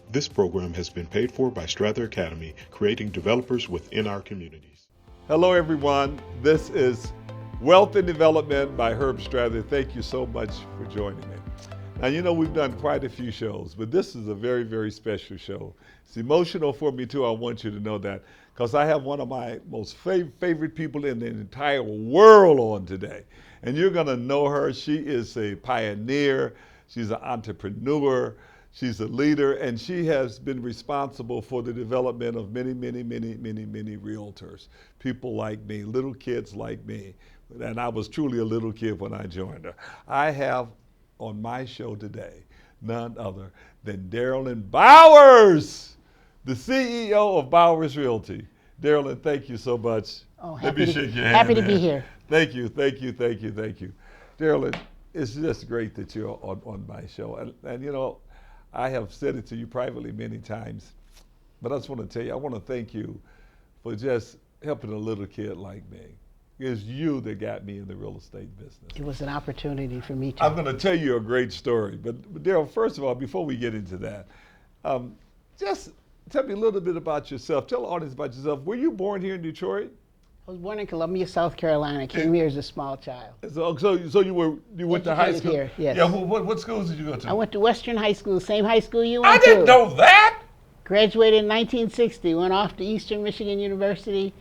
This program has been paid for by Strather Academy, creating developers within our communities. Hello, everyone. This is Wealth and Development by Herb Strather. Thank you so much for joining me. Now, you know, we've done quite a few shows, but this is a very, very special show. It's emotional for me, too. I want you to know that, because I have one of my most favorite people in the entire world on today. And you're going to know her. She is a pioneer. She's an entrepreneur. She's a leader, and she has been responsible for the development of many realtors. People like me, little kids like me. And I was truly a little kid when I joined her. I have on my show today none other than Darralyn Bowers, the CEO of Bowers Realty. Darralyn, thank you so much. Oh, Let me shake your hand. Happy to be here. Thank you. Darralyn, it's just great that you're on my show. And you know, I have said it to you privately many times, but I just want to tell you, I want to thank you for just helping a little kid like me. It's you that got me in the real estate business. It was an opportunity for me to. I'm going to tell you a great story, but Darryl, first of all, before we get into that, just tell me a little bit about yourself. Tell the audience about yourself. Were you born here in Detroit? I was born in Columbia, South Carolina. I came here as a small child. So you went to high school here? Yes. Yeah. What schools did you go to? I went to Western High School, same high school you went I to. didn't know that. Graduated in 1960. Went off to Eastern Michigan University.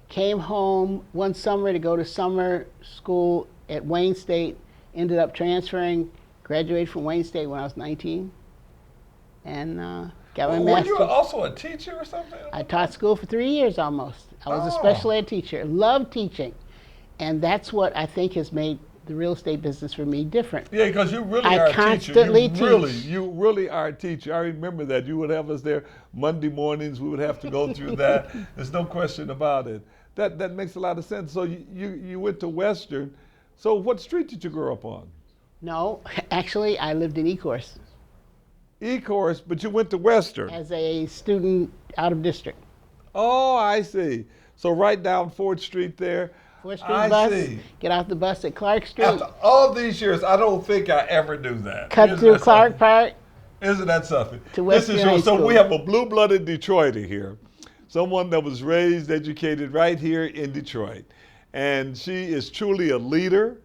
Came home one summer to go to summer school at Wayne State. Ended up transferring. Graduated from Wayne State when I was 19, and got my master's. Were you also a teacher or something? I taught school for 3 years almost. I was a special ed teacher. Loved teaching. And that's what I think has made the real estate business for me different. Yeah, because you really are a teacher. You really are a teacher. I remember that. You would have us there Monday mornings. We would have to go through that. There's no question about it. That makes a lot of sense. So you went to Western. So what street did you grow up on? No, actually, I lived in Ecorse. Ecorse, but you went to Western. As a student out of district. Oh, I see. So right down 4th Street there. 4th Street bus, get off the bus at Clark Street. After all these years, I don't think I ever knew that. Cut through Clark Park. Isn't that something? To Western High School. So we have a blue-blooded Detroiter here. Someone that was raised, educated right here in Detroit. And she is truly a leader.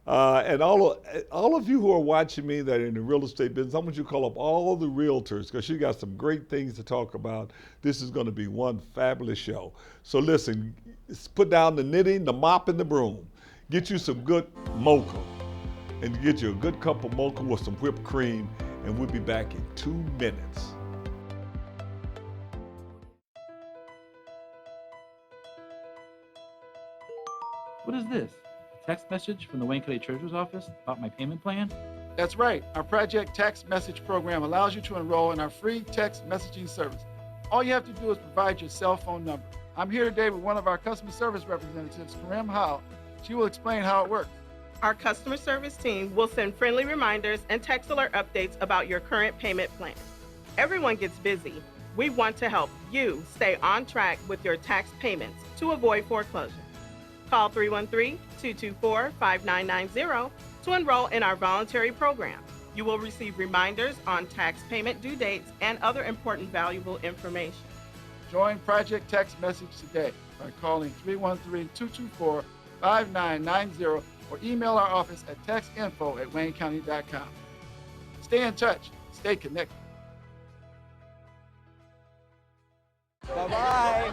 And all of you who are watching me that are in the real estate business, I want you to call up all the realtors, because she got some great things to talk about. This is going to be one fabulous show. So listen, put down the knitting, the mop, and the broom. Get you some good mocha, and get you a good cup of mocha with some whipped cream, and we'll be back in 2 minutes. What is this? A text message from the Wayne County Treasurer's Office about my payment plan? That's right. Our Project Text Message program allows you to enroll in our free text messaging service. All you have to do is provide your cell phone number. I'm here today with one of our customer service representatives, Karim Howe. She will explain how it works. Our customer service team will send friendly reminders and text alert updates about your current payment plan. Everyone gets busy. We want to help you stay on track with your tax payments to avoid foreclosure. Call 313-224-5990 to enroll in our voluntary program. You will receive reminders on tax payment due dates and other important valuable information. Join Project Text Message today by calling 313-224-5990 or email our office at textinfo@waynecounty.com. Stay in touch. Stay connected. Bye-bye.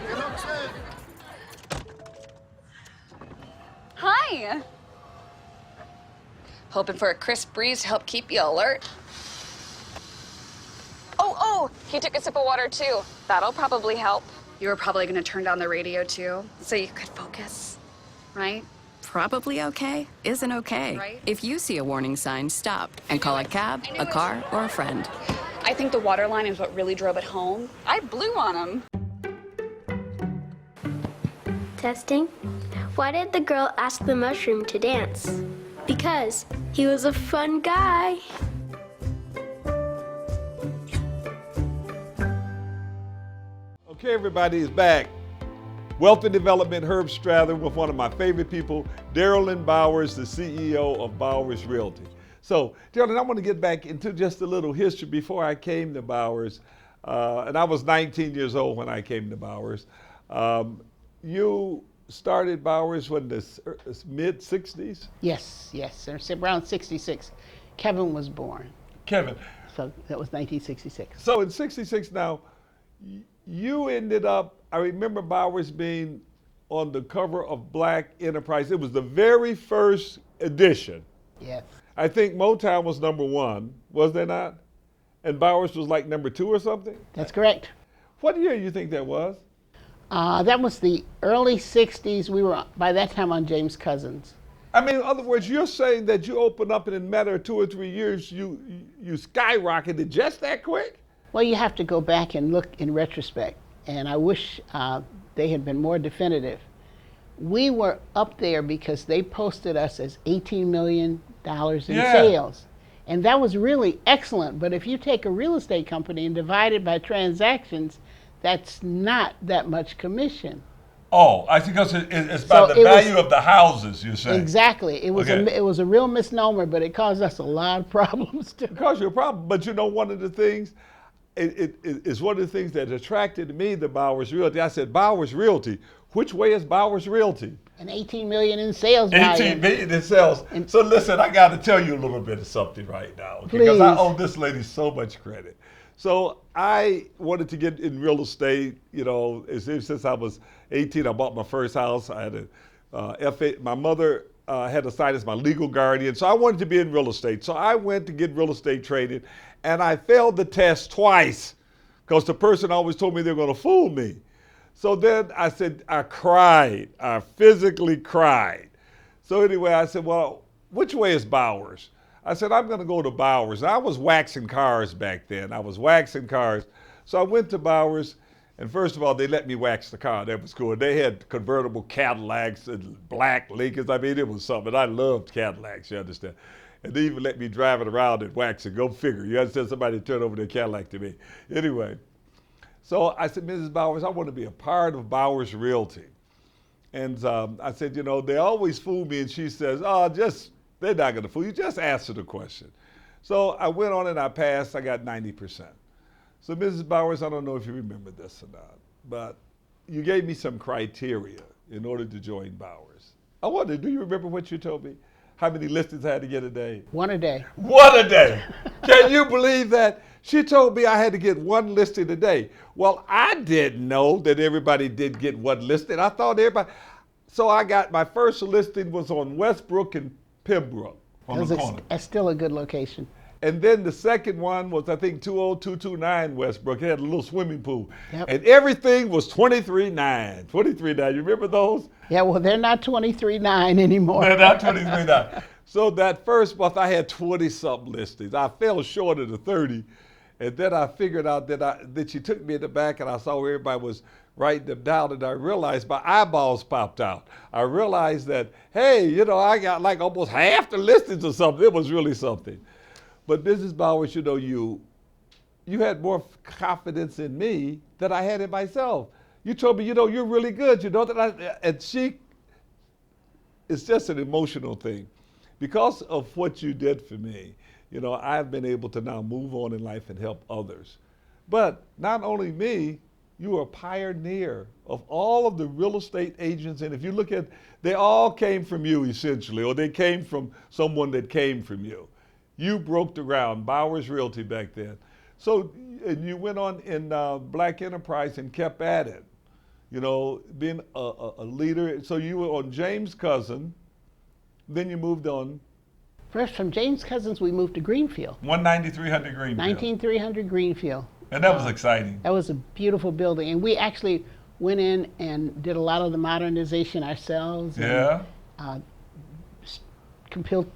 Hi. Hoping for a crisp breeze to help keep you alert? Oh, he took a sip of water too. That'll probably help. You were probably gonna turn down the radio too, so you could focus, right? Probably okay isn't okay. Right? If you see a warning sign, stop and call a cab, a car, or a friend. I think the water line is what really drove it home. I blew on him. Testing. Why did the girl ask the mushroom to dance? Because he was a fun guy. Okay, everybody is back. Wealth and Development, Herb Strather, with one of my favorite people, Darralyn Bowers, the CEO of Bowers Realty. So, Darralyn, I want to get back into just a little history before I came to Bowers. And I was 19 years old when I came to Bowers. You started Bowers when the mid 60s? Yes, it's around 66. Kevin was born. Kevin. So that was 1966. So in 66 now, you ended up, I remember Bowers being on the cover of Black Enterprise. It was the very first edition. Yes. I think Motown was #1, was there not? And Bowers was like #2 or something? That's correct. What year do you think that was? That was the early 60s. We were, by that time, on James Cousins. I mean, in other words, you're saying that you opened up and in a matter of 2 or 3 years, you skyrocketed just that quick? Well, you have to go back and look in retrospect, and I wish they had been more definitive. We were up there because they posted us as $18 million in sales. And that was really excellent, but if you take a real estate company and divide it by transactions, that's not that much commission. Oh, I think it's by the value of the houses, you're saying. Exactly. It was a real misnomer, but it caused us a lot of problems too. It caused you a problem, but you know, one of the things, it's one of the things that attracted me to Bowers Realty. I said, Bowers Realty, which way is Bowers Realty? And $18 million in sales. 18 million in sales. So listen, I got to tell you a little bit of something right now, okay? Because I owe this lady so much credit. So I wanted to get in real estate, you know, since I was 18. I bought my first house. I had a my mother had assigned as my legal guardian, so I wanted to be in real estate. So I went to get real estate training, and I failed the test twice because the person always told me they were going to fool me. So then I said, I cried. I physically cried. So anyway, I said, well, which way is Bowers? I said, I'm going to go to Bowers. I was waxing cars back then. I was waxing cars. So I went to Bowers, and first of all, they let me wax the car. That was cool. They had convertible Cadillacs and black Lincolns. I mean, it was something. I loved Cadillacs, you understand? And they even let me drive it around and wax it. Go figure. You understand? Somebody turned over their Cadillac to me. Anyway, so I said, Mrs. Bowers, I want to be a part of Bowers Realty. And I said, you know, they always fool me. And she says, oh, they're not going to fool you. Just answer the question. So I went on and I passed. I got 90%. So Mrs. Bowers, I don't know if you remember this or not, but you gave me some criteria in order to join Bowers. I wonder, do you remember what you told me? How many listings I had to get a day? One a day. One a day. Can you believe that? She told me I had to get one listing a day. Well, I didn't know that everybody did get one listing. I thought everybody. So I got my first listing was on Westbrook and Pembroke on the corner. That's still a good location. And then the second one was, I think, 20229 Westbrook. It had a little swimming pool. Yep. And everything was 23.9. 23.9. You remember those? Yeah, well, they're not 23.9 anymore. They're not 23.9. So that first month, I had 20-something listings. I fell short of the 30. And then I figured out that she took me in the back, and I saw where everybody was writing them down, and I realized my eyeballs popped out. I realized that, hey, you know, I got like almost half the listings or something. It was really something. But Mrs. Bowers, you know, you had more confidence in me than I had in myself. You told me, you know, you're really good. You know that it's just an emotional thing. Because of what you did for me, you know, I've been able to now move on in life and help others. But not only me, you are a pioneer of all of the real estate agents. And if you look at, they all came from you essentially, or they came from someone that came from you. You broke the ground, Bowers Realty back then. So, and you went on in Black Enterprise and kept at it, you know, being a leader. So you were on James Cousin, then you moved on. First, from James Cousins, we moved to Greenfield. 19300 Greenfield. 19300 Greenfield. And that was exciting. That was a beautiful building. And we actually went in and did a lot of the modernization ourselves. Yeah. And,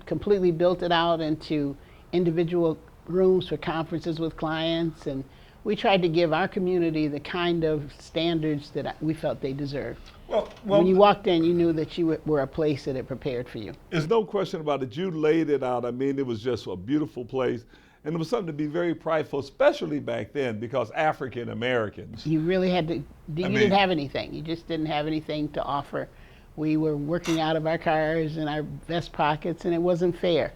completely built it out into individual rooms for conferences with clients, and we tried to give our community the kind of standards that we felt they deserved. Well, when you walked in, you knew that you were a place that had prepared for you. There's no question about it. You laid it out. I mean, it was just a beautiful place, and it was something to be very prideful, especially back then, because African Americans. You really had to. You didn't have anything. You just didn't have anything to offer. We were working out of our cars and our vest pockets, and it wasn't fair.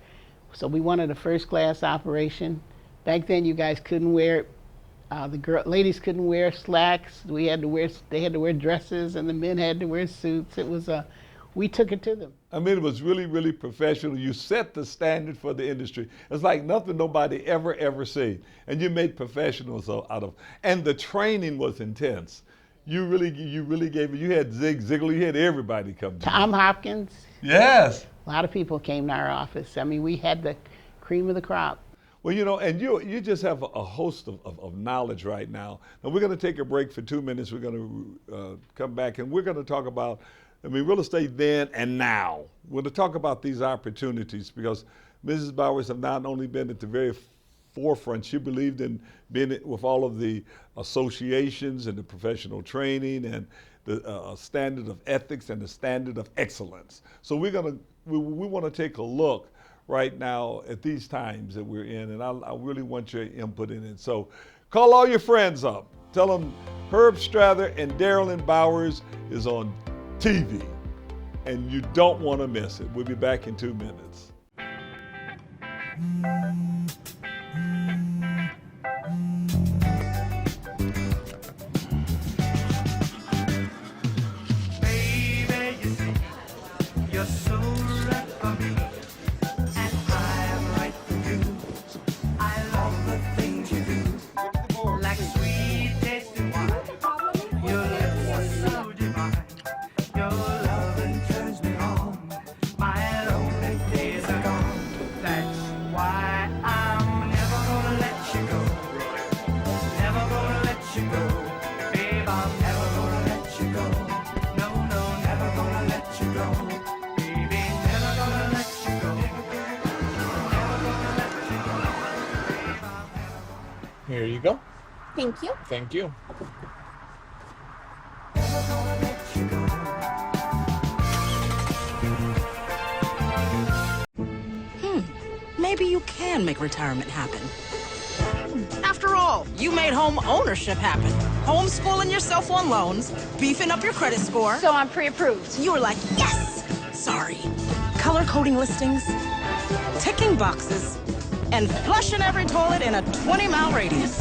So we wanted a first-class operation. Back then, you guys couldn't wear Ladies couldn't wear slacks. They had to wear dresses, and the men had to wear suits. We took it to them. I mean, it was really, really professional. You set the standard for the industry. It's like nothing nobody ever seen. And you made professionals out of, and the training was intense. You really gave it. You had Zig Ziglar, you had everybody come to Tom you. Hopkins. Yes. A lot of people came to our office. I mean, we had the cream of the crop. Well, and you just have a host of knowledge right now. Now, we're going to take a break for 2 minutes. We're going to come back, and we're going to talk about, real estate then and now. We're going to talk about these opportunities because Mrs. Bowers have not only been at the very forefront, she believed in being with all of the associations and the professional training and the standard of ethics and the standard of excellence. So we want to take a look right now at these times that we're in, and I really want your input in it. So call all your friends up. Tell them Herb Strather and Darralyn Bowers is on TV, and you don't want to miss it. We'll be back in 2 minutes. Baby, you see, you're so right for me. Here you go. Thank you. Thank you. Maybe you can make retirement happen. After all, you made home ownership happen. Homeschooling yourself on loans, beefing up your credit score. So I'm pre-approved. You were like, yes! Sorry. Color coding listings, ticking boxes, and flushing every toilet in a 20-mile radius.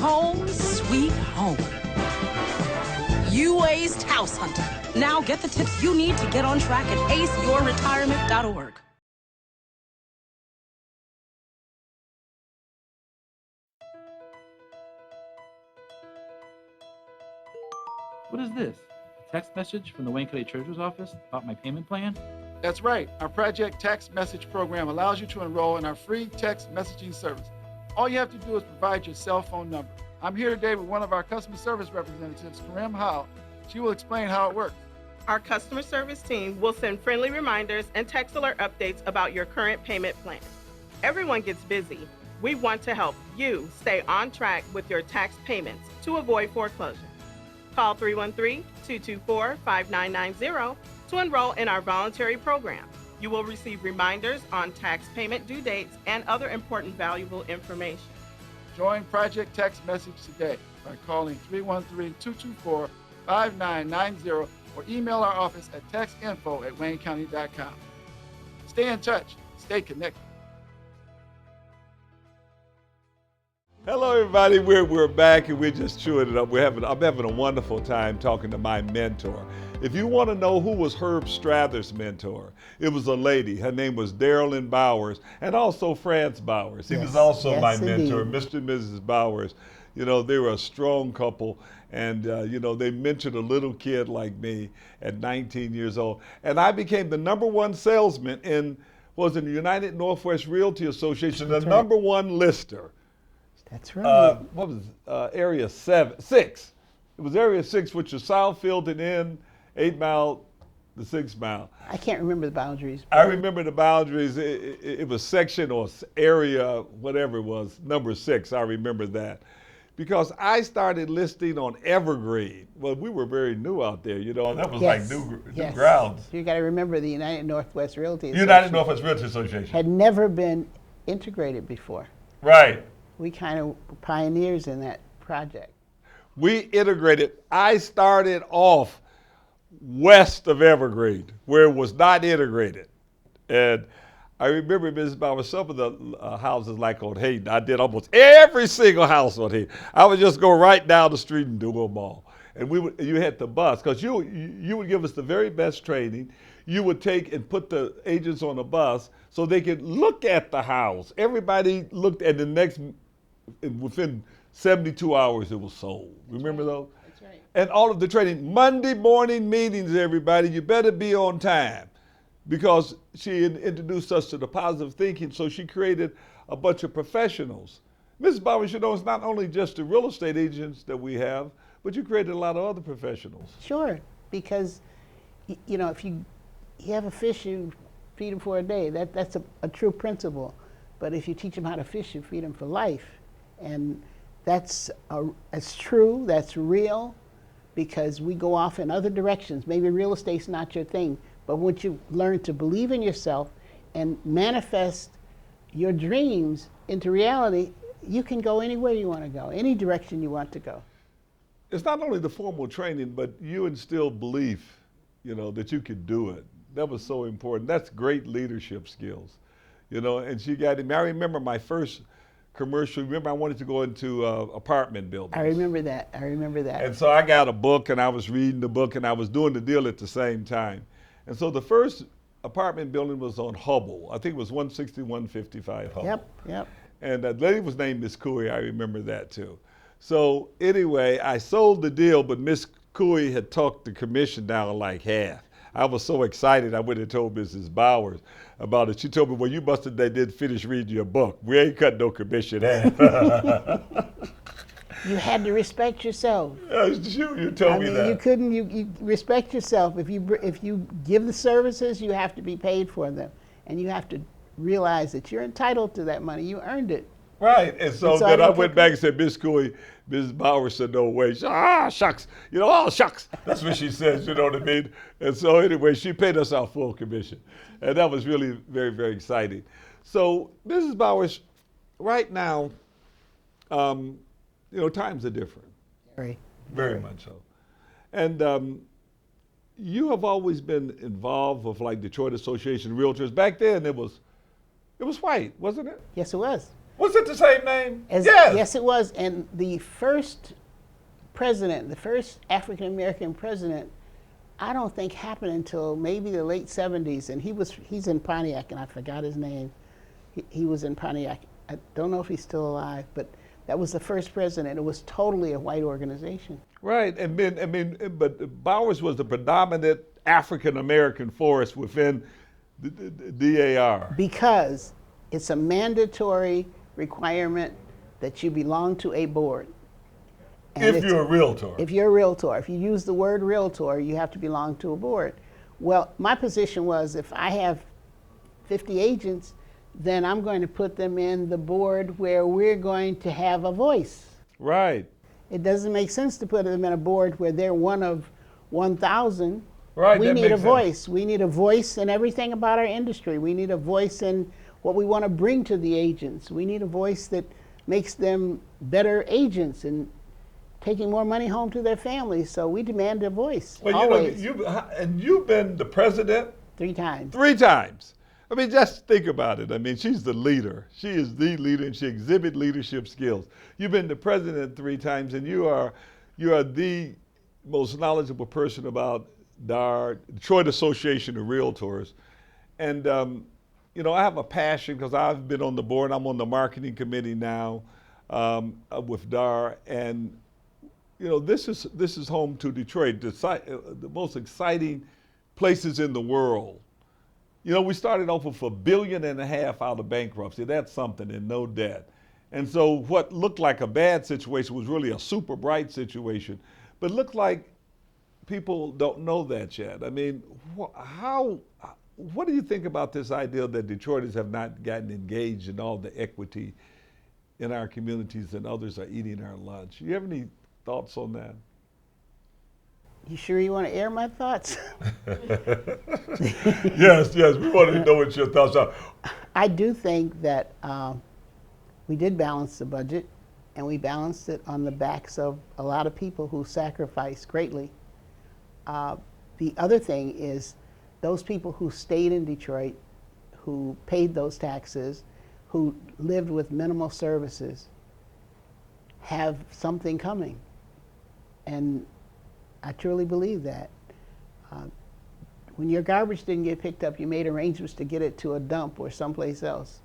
Home sweet home. You aced house hunting. Now get the tips you need to get on track at aceyourretirement.org. What is this? A text message from the Wayne County Treasurer's Office about my payment plan? That's right. Our Project Text Message program allows you to enroll in our free text messaging service. All you have to do is provide your cell phone number. I'm here today with one of our customer service representatives, Karim Howell. She will explain how it works. Our customer service team will send friendly reminders and text alert updates about your current payment plan. Everyone gets busy. We want to help you stay on track with your tax payments to avoid foreclosure. Call 313-224-5990 to enroll in our voluntary program. You will receive reminders on tax payment due dates and other important valuable information. Join Project Text Message today by calling 313-224-5990 or email our office at textinfo@waynecounty.com. Stay in touch. Stay connected. Hello, everybody. We're back and we're just chewing it up. I'm having a wonderful time talking to my mentor. If you want to know who was Herb Strather's mentor, it was a lady. Her name was Darralyn Bowers, and also France Bowers. He was also my mentor, indeed. Mr. and Mrs. Bowers. You know, they were a strong couple, and they mentored a little kid like me at 19 years old. And I became the #1 salesman in the United Northwest Realty Association, the #1 lister. That's right. What was Area 6? It was Area 6, which was Southfield and in 8 Mile, the 6 Mile. I can't remember the boundaries. I remember the boundaries. It was section or area, whatever it was, number 6. I remember that. Because I started listing on Evergreen. Well, we were very new out there, and that was like new grounds. You got to remember the United Northwest Realty Association. United Northwest Realty Association had never been integrated before. Right. We kind of were pioneers in that project. We integrated. I started off west of Evergreen, where it was not integrated. And I remember, Mrs. Bauer, some of the houses like on Hayden, I did almost every single house on Hayden. I would just go right down the street and do them all. And you had the bus, because you would give us the very best training. You would take and put the agents on a bus so they could look at the house. Everybody looked at the next, within 72 hours it was sold. Remember those? That's right. And all of the training, Monday morning meetings, everybody, you better be on time. Because she introduced us to the positive thinking, so she created a bunch of professionals. Mrs. Bowers, you know, it's not only just the real estate agents that we have, but you created a lot of other professionals. Sure, because you know, if you have a fish, you feed him for a day. That's a true principle. But if you teach them how to fish, you feed them for life. And that's true, that's real, because we go off in other directions. Maybe real estate's not your thing, but once you learn to believe in yourself and manifest your dreams into reality, you can go anywhere you want to go, any direction you want to go. It's not only the formal training, but you instilled belief, you know, that you could do it. That was so important. That's great leadership skills, you know, and she got him. I remember my first commercial. Remember, I wanted to go into apartment buildings. I remember that. And so I got a book, and I was reading the book, and I was doing the deal at the same time. And so the first apartment building was on Hubble. I think it was 16155 Hubble. Yep. And that lady was named Miss Cooey. I remember that too. So anyway, I sold the deal, but Miss Cooey had talked the commission down like half. I was so excited, I went and told Mrs. Bowers about it. She told me, well, you they did finish reading your book. We ain't cut no commission half. You had to respect yourself. You told me that. You couldn't, you respect yourself. If you give the services, you have to be paid for them. And you have to realize that you're entitled to that money. You earned it. Right, and so then I went back and said, Miss Cooey, Mrs. Bowers said, no way. She said, shucks. You know, oh, shucks. That's what she says, you know what I mean? And so anyway, she paid us our full commission. And that was really very, very exciting. So Mrs. Bowers, right now, you know, times are different. Very much so. And you have always been involved with like Detroit Association of Realtors. Back then it was white, wasn't it? Yes, it was. Was it the same name? Yes. Yes, it was. And the first president, the first African-American president, I don't think happened until maybe the late 70s. And he's in Pontiac, and I forgot his name. He was in Pontiac. I don't know if he's still alive, but that was the first president. It was totally a white organization. Right, and but Bowers was the predominant African-American force within the DAR. Because it's a mandatory requirement that you belong to a board. And if you're a realtor. If you're a realtor. If you use the word realtor, you have to belong to a board. Well, my position was if I have 50 agents, then I'm going to put them in the board where we're going to have a voice. Right. It doesn't make sense to put them in a board where they're one of 1,000. Right, we that need a makes voice. sense. We need a voice in everything about our industry. We need a voice in what we want to bring to the agents. We need a voice that makes them better agents and taking more money home to their families. So we demand a voice. Well, always. you know, you've been the president 3 times. 3 times. I mean, just think about it. I mean, she's the leader. She is the leader, and she exhibits leadership skills. You've been the president 3 times, and you are the most knowledgeable person about DAR, Detroit Association of Realtors. And, you know, I have a passion because I've been on the board. I'm on the marketing committee now with DAR. And, you know, this is home to Detroit, the most exciting places in the world. You know, we started off with $1.5 billion out of bankruptcy. That's something, and no debt. And so what looked like a bad situation was really a super bright situation. But looked like people don't know that yet. I mean, what do you think about this idea that Detroiters have not gotten engaged in all the equity in our communities and others are eating our lunch? You have any thoughts on that? You sure you want to air my thoughts? Yes, we want to know what your thoughts are. I do think that we did balance the budget, and we balanced it on the backs of a lot of people who sacrificed greatly. The other thing is those people who stayed in Detroit, who paid those taxes, who lived with minimal services, have something coming. And I truly believe that. When your garbage didn't get picked up, you made arrangements to get it to a dump or someplace else.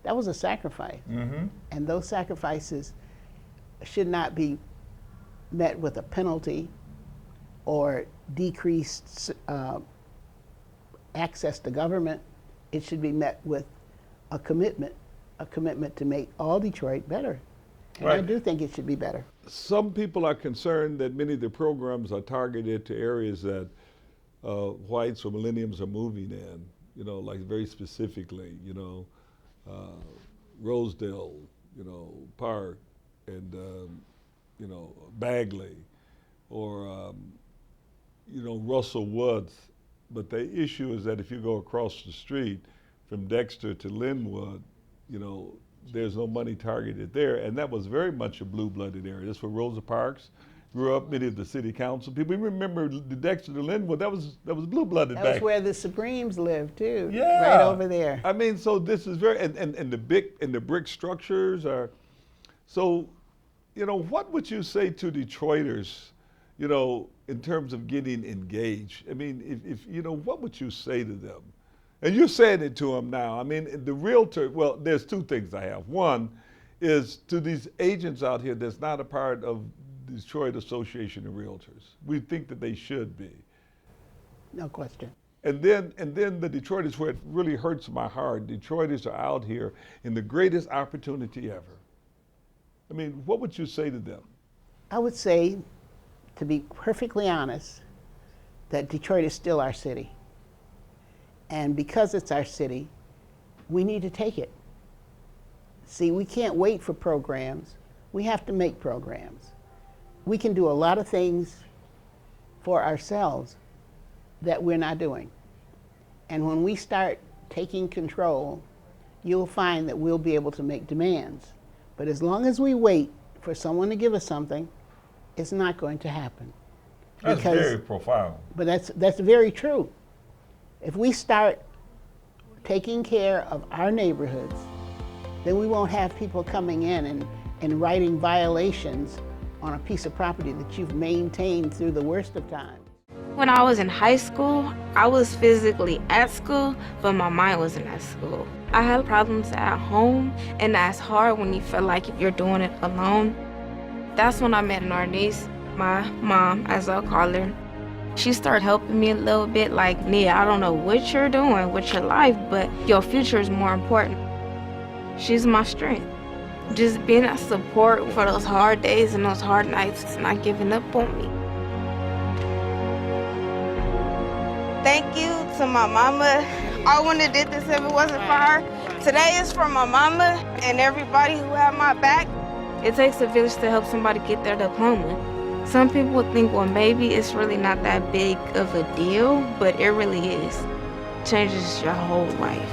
That was a sacrifice. Mm-hmm. And those sacrifices should not be met with a penalty or decreased access to government. It should be met with a commitment to make all Detroit better. And I Right. do think it should be better. Some people are concerned that many of the programs are targeted to areas that whites or millennials are moving in, you know, like very specifically, you know, Rosedale, you know, Park, and, you know, Bagley, or, you know, Russell Woods. But the issue is that if you go across the street from Dexter to Linwood, you know, there's no money targeted there. And that was very much a blue-blooded area. That's where Rosa Parks grew up, many of the city council people. We remember the Dexter to Linwood, that was blue-blooded That back. was where the Supremes lived too. Yeah. Right over there. I mean, so this is very, and the brick structures are, so, you know, what would you say to Detroiters, you know, in terms of getting engaged? I mean, if you know, what would you say to them? And you're saying it to them now. I mean, the realtor, well, there's two things I have. One is to these agents out here that's not a part of Detroit Association of Realtors. We think that they should be. No question. And then the Detroiters, where it really hurts my heart, Detroiters are out here in the greatest opportunity ever. I mean, what would you say to them? I would say, to be perfectly honest, that Detroit is still our city. And because it's our city, we need to take it. See, we can't wait for programs. We have to make programs. We can do a lot of things for ourselves that we're not doing. And when we start taking control, you'll find that we'll be able to make demands. But as long as we wait for someone to give us something, it's not going to happen. That's very profound. But that's very true. If we start taking care of our neighborhoods, then we won't have people coming in and writing violations on a piece of property that you've maintained through the worst of times. When I was in high school, I was physically at school, but my mind wasn't at school. I had problems at home, and that's hard when you feel like you're doing it alone. That's when I met our niece, my mom, as I'll call her. She started helping me a little bit, like, Nia, I don't know what you're doing with your life, but your future is more important. She's my strength. Just being a support for those hard days and those hard nights, not giving up on me. Thank you to my mama. I wouldn't have did this if it wasn't for her. Today is for my mama and everybody who had my back. It takes a village to help somebody get their diploma. Some people would think, well, maybe it's really not that big of a deal, but it really is. It changes your whole life.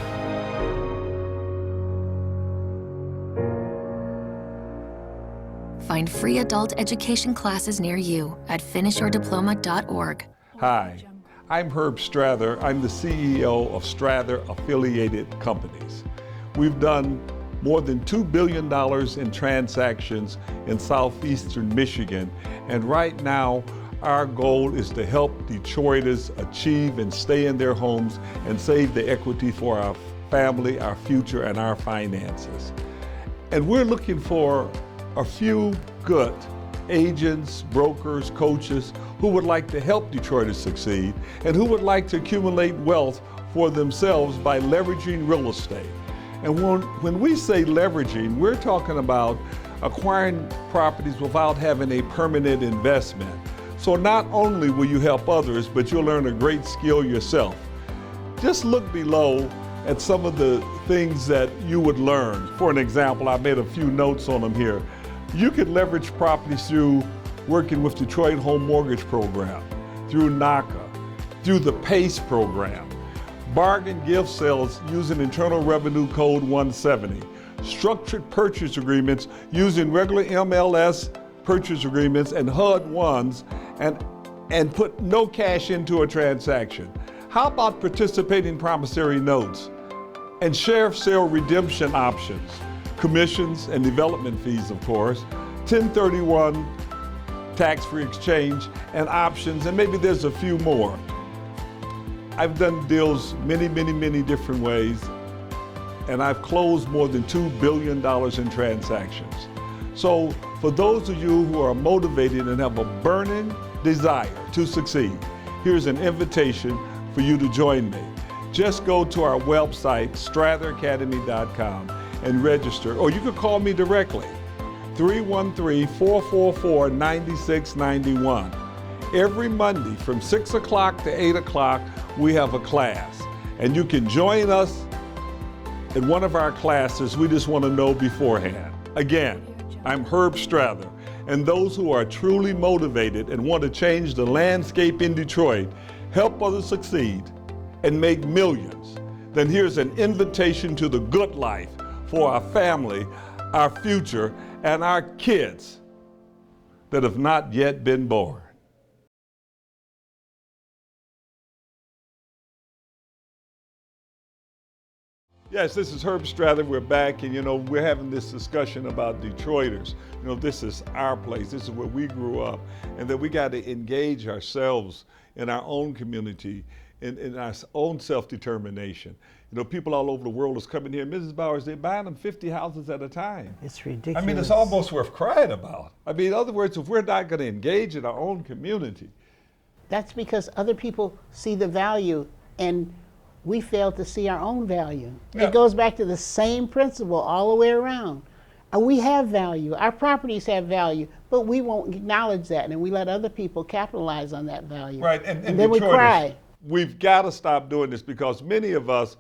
Find free adult education classes near you at finishyourdiploma.org. Hi, I'm Herb Strather. I'm the CEO of Strather Affiliated Companies. We've done more than $2 billion in transactions in southeastern Michigan, and right now our goal is to help Detroiters achieve and stay in their homes and save the equity for our family, our future, and our finances. And we're looking for a few good agents, brokers, coaches who would like to help Detroiters succeed and who would like to accumulate wealth for themselves by leveraging real estate. And when we say leveraging, we're talking about acquiring properties without having a permanent investment. So not only will you help others, but you'll learn a great skill yourself. Just look below at some of the things that you would learn. For an example, I made a few notes on them here. You could leverage properties through working with Detroit Home Mortgage Program, through NACA, through the PACE program, bargain gift sales using Internal Revenue Code 170, structured purchase agreements using regular MLS purchase agreements and HUD ones, and put no cash into a transaction. How about participating promissory notes? and sheriff sale redemption options, commissions and development fees, of course, 1031 tax-free exchange and options, and maybe there's a few more. I've done deals many different ways, and I've closed more than $2 billion in transactions. So for those of you who are motivated and have a burning desire to succeed, here's an invitation for you to join me. Just go to our website, stratheracademy.com, and register, or you could call me directly, 313-444-9691. Every Monday from 6 o'clock to 8 o'clock, we have a class, and you can join us in one of our classes. We just want to know beforehand. Again, I'm Herb Strather, and those who are truly motivated and want to change the landscape in Detroit, help others succeed, and make millions, then here's an invitation to the good life for our family, our future, and our kids that have not yet been born. Yes, this is Herb Strather. We're back, and we're having this discussion about Detroiters. This is our place. This is where we grew up, and that we got to engage ourselves in our own community, in our own self-determination. People all over the world is coming here. Mrs. Bowers, they're buying them 50 houses at a time. It's ridiculous. I mean, it's almost worth crying about. I mean, in other words, if we're not going to engage in our own community. That's because other people see the value, and we fail to see our own value. Yeah. It goes back to the same principle all the way around. We have value. Our properties have value, but we won't acknowledge that, and we let other people capitalize on that value. Right, and then we cry. We've got to stop doing this, because many of us,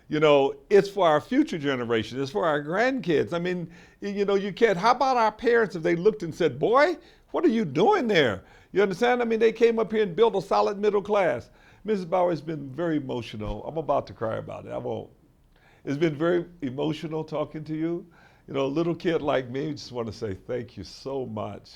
it's for our future generation. It's for our grandkids. I mean, you can't. How about our parents if they looked and said, boy, what are you doing there? You understand? I mean, they came up here and built a solid middle class. Mrs. Bauer has been very emotional. I'm about to cry about it. I won't. It's been very emotional talking to you. A little kid like me, just want to say thank you so much.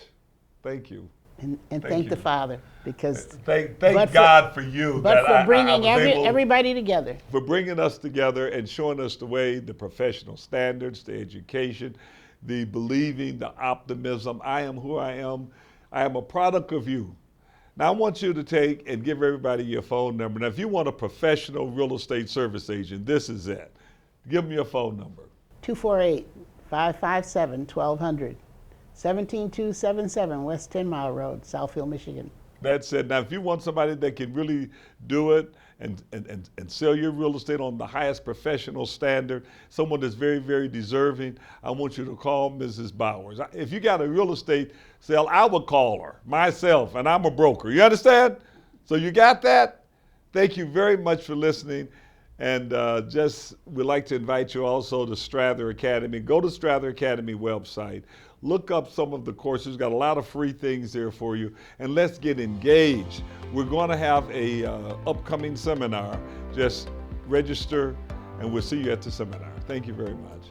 Thank you. And thank the Father, because thank God for you. But for bringing everybody together. For bringing us together and showing us the way, the professional standards, the education, the believing, the optimism. I am who I am. I am a product of you. Now I want you to take and give everybody your phone number. Now if you want a professional real estate service agent, this is it. Give them your phone number. 248-557-1200. 17277 West 10 Mile Road, Southfield, Michigan. That's it. Now, if you want somebody that can really do it and sell your real estate on the highest professional standard, someone that's very, very deserving, I want you to call Mrs. Bowers. If you got a real estate sale, I would call her myself, and I'm a broker. You understand? So you got that? Thank you very much for listening. And we'd like to invite you also to Strather Academy. Go to Strather Academy website. Look up some of the courses. Got a lot of free things there for you. And let's get engaged. We're going to have a upcoming seminar. Just register, and we'll see you at the seminar. Thank you very much.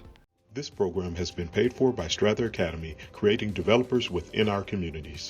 This program has been paid for by Strather Academy, creating developers within our communities.